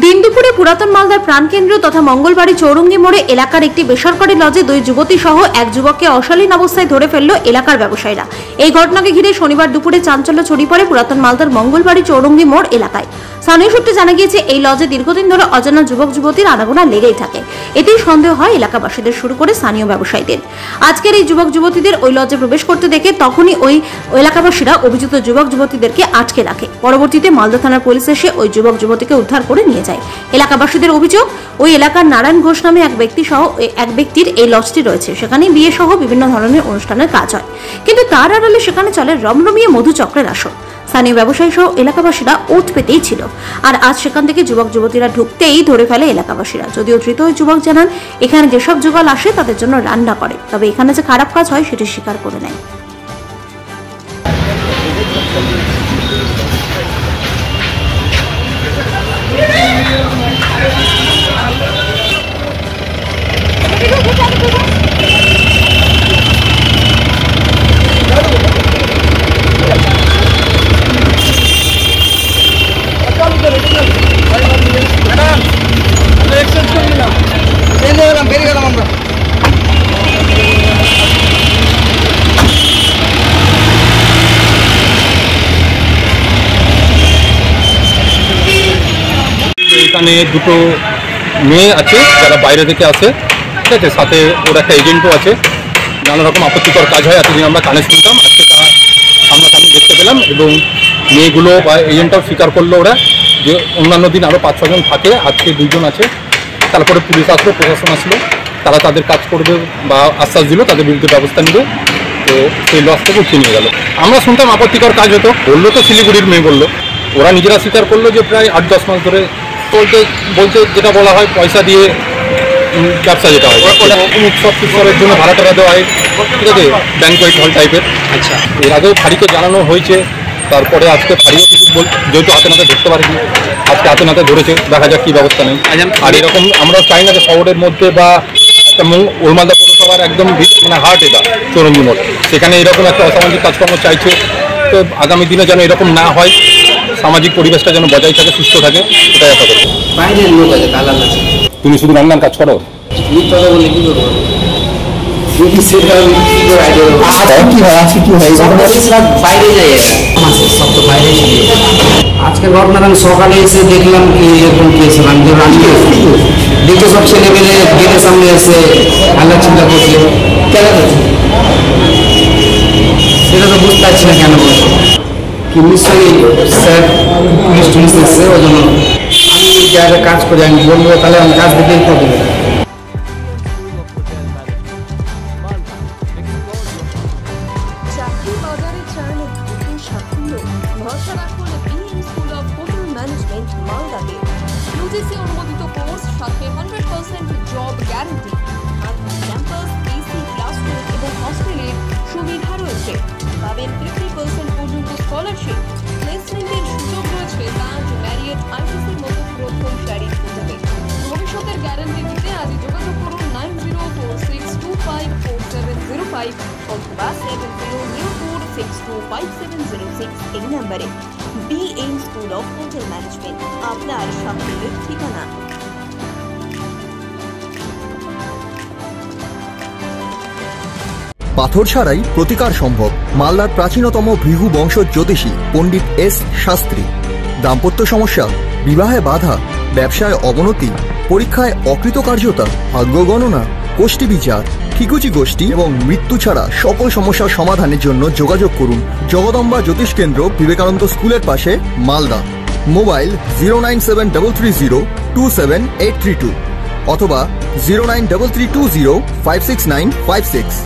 দিন দুপুরে পুরাতন মালদার প্রাণকেন্দ্র তথা মঙ্গলবাড়ি চৌরঙ্গি মোড়ে এলাকার একটি বেসরকারি লজে দুই যুবতী সহ এক যুবককে অশালীন অবস্থায় ধরে ফেলল এলাকার ব্যবসায়ীরা। এই ঘটনাকে ঘিরে শনিবার দুপুরে চাঞ্চল্য ছড়িয়ে পড়ে পুরাতন মালদার মঙ্গলবাড়ি চৌরঙ্গি মোড় এলাকায়। স্থানীয় সূত্রে জানা গিয়েছে, এই লজে দীর্ঘদিন ধরে অজানা যুবক যুবতীর আনাগোনা লেগেই থাকে। এতেই সন্দেহ হয় এলাকাবাসীদের শুরু করে স্থানীয় ব্যবসায়ীদের। আজকের এই যুবক যুবতীদের ওই লজে প্রবেশ করতে দেখে তখনই ওই এলাকাবাসীরা অভিযুক্ত যুবক যুবতীদেরকে আটকে রাখে। পরবর্তীতে মালদা থানার পুলিশ এসে ওই যুবক যুবতীকে উদ্ধার করে নিয়ে যায়। এলাকাবাসীদের অভিযোগ, ওই এলাকার নারায়ণ ঘোষ নামে এক ব্যক্তির এই লজটি রয়েছে। সেখানে বিয়ে সহ বিভিন্ন ধরনের অনুষ্ঠানের কাজ হয়, কিন্তু তার আড়ালে সেখানে চলে রমরমিয়ে মধুচক্রের আসর। স্থানীয় ব্যবসায়ী সহ এলাকাবাসীরা ওঠ পেতেই ছিল। আর আজ সেখান থেকে যুবক যুবতীরা ঢুকতেই ধরে ফেলে এলাকাবাসীরা। যদিও ধৃত ওই যুবক জানান, এখানে যেসব যুগল আসে তাদের জন্য রান্না করে, তবে এখানে যে খারাপ কাজ হয় সেটি স্বীকার করে নেয়। এখানে দুটো মেয়ে আছে যারা বাইরে থেকে আসে, ঠিক আছে, সাথে ওর একটা এজেন্টও আছে। নানা রকম আপত্তিকর কাজ হয়, এতদিন আমরা কানে শুনতাম, আজকে তা সামনাসামনি দেখতে পেলাম। এবং মেয়েগুলো বা এজেন্টটাও স্বীকার করলো ওরা যে অন্যান্য দিন আরও 5-6 জন থাকে, আজকে 2 জন আছে। তারপরে পুলিশ আসলো, প্রশাসন আসলো, তারা তাদের কাজ করবে বা আশ্বাস দিল তাদের বিরুদ্ধে ব্যবস্থা নেবে। তো সেই লস থেকে উঠিয়ে নিয়ে গেল। আমরা শুনতাম আপত্তিকর কাজ হতো, বললো তো শিলিগুড়ির মেয়ে বললো, ওরা নিজেরা স্বীকার করলো যে প্রায় 8-10 মাস ধরে বলতে যেটা বলা হয় পয়সা দিয়ে ব্যবসা যেটা হয়, উৎসবের জন্য ভাড়া টাড়া দেওয়া হয়, ঠিক আছে, ব্যাংকোয়েট হল টাইপের। আচ্ছা, এর আগেও ফাঁড়িকে জানানো হয়েছে, তারপরে আজকে ফাঁড়িও কিছু যেহেতু হাতে নাতে ধরতে পারিনি, আজকে হাতে নাতে ধরেছে, দেখা যাক কী ব্যবস্থা নেই। আর এরকম আমরা চাই না যে শহরের মধ্যে বা একটা ওলমালদা পৌরসভার একদম মানে হার্ট এটা চৌরঙ্গি মোড়, সেখানে এরকম একটা অসামাজিক কাজকর্ম চাইছে। তো আগামী দিনে যেন এরকম না হয়, সামাজিক পরিবেশটা যেন বজায় থাকে, সুস্থ থাকে, এটাই আশা করি। বাইরের লোক আছে, দালাল আছে। তুমি শুধু রান্নার কাজ করো? কথা বলে কি করবো, বাইরে যাই, সব তো বাইরে। আজকে ঘটনা সকালে এসে দেখলাম কি এরকম কেস, আমি রান্না দেখে সব ছেলেমেলে গেটের সামনে এসে আল্লাহ চিন্তা করছিল। কেন সেটা তো বুঝতে পারছি না কেন বলছো কি, নিশ্চয়ই স্যার পুলিশ টুলিশ এসছে, ওই জন্য আমি জায়গায় কাজ করি, আমি বলবো তাহলে আমি কাজ দিতেই করবো। অনুমোদিত কোর্স, সাথে 100% job guarantee, campus, AC, classroom এবং হস্টেলের সুবিধা রয়েছে। পাবেন 50% পর্যন্ত স্কলারশিপ, প্লেসমেন্টের সুযোগ রয়েছে তাজ, ম্যারিয়ট, আইটিসির মতো প্রথম সারির হোটেলে। ভবিষ্যতের গ্যারান্টি দিতে আজই যোগাযোগ করুন 9046254705 অথবা 7004625706 এই নম্বরে। BM school of hotel management, আপনার সাফল্যের ঠিকানা। পাথর ছাড়াই প্রতিকার সম্ভব। মালদার প্রাচীনতম ভৃগু বংশ জ্যোতিষী পণ্ডিত এস শাস্ত্রী। দাম্পত্য সমস্যা, বিবাহে বাধা, ব্যবসায় অবনতি, পরীক্ষায় অকৃতকার্যতা, ভাগ্য গণনা, কোষ্ঠী বিচার, ঠিকুচি গোষ্ঠী এবং মৃত্যু ছাড়া সকল সমস্যার সমাধানের জন্য যোগাযোগ করুন জগদম্বা জ্যোতিষ কেন্দ্র, বিবেকানন্দ স্কুলের পাশে, মালদা। মোবাইল 09733027832 অথবা 09332056956।